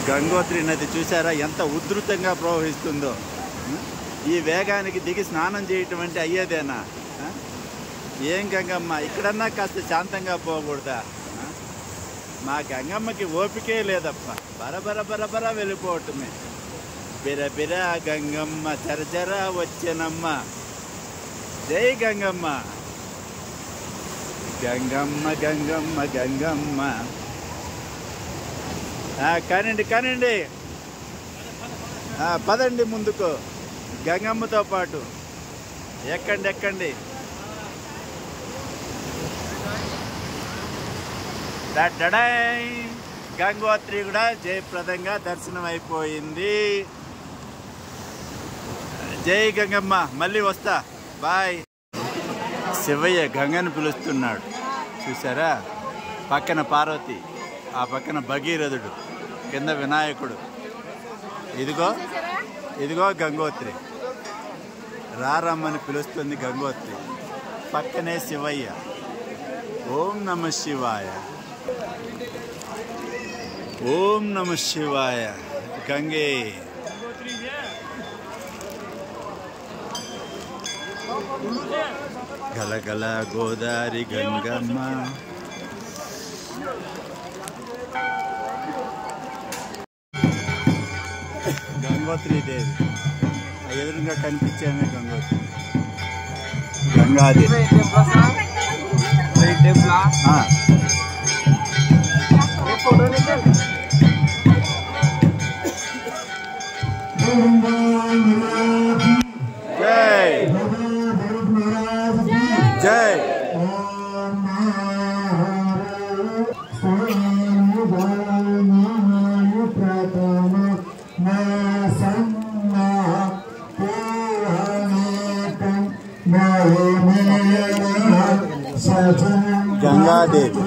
గంగోత్రి నది చూసారా ఎంత ఉధృతంగా ప్రవహిస్తుందో. ఈ వేగానికి దిగి స్నానం చేయటం అంటే అయ్యేదేనా? ఏం గంగమ్మ, ఇక్కడన్నా కాస్త శాంతంగా పోకూడదా? మా గంగమ్మకి ఓపికే లేదప్ప, బరబర బరబర వెళ్ళిపోవటమే. బిరబిర గంగమ్మ చరచర వచ్చేనమ్మ. జై గంగమ్మ. గంగమ్మ గంగమ్మ గంగమ్మ. కానండి కానండి, పదండి ముందుకు గంగమ్మతో పాటు. ఎక్కండి ఎక్కండి. గంగోత్రి కూడా జయప్రదంగా దర్శనం అయిపోయింది. జై గంగమ్మ. మళ్ళీ వస్తా, బాయ్. శివయ్య గంగను పిలుస్తున్నాడు చూసారా? పక్కన పార్వతి, ఆ పక్కన భగీరథుడు, కింద వినాయకుడు. ఇదిగో ఇదిగో గంగోత్రి. రారమ్మని పిలుస్తుంది గంగోత్రి. పక్కనే శివయ్య. ఓం నమ శివాయ, ఓం నమ శివాయ. గంగే గలగల గోదారి గంగమ్మ. గంగోత్రి దేవి ఎదురుగా కనిపించామే. గంగోత్రి గంగాదేవి. జై జై. గంగాదేవి.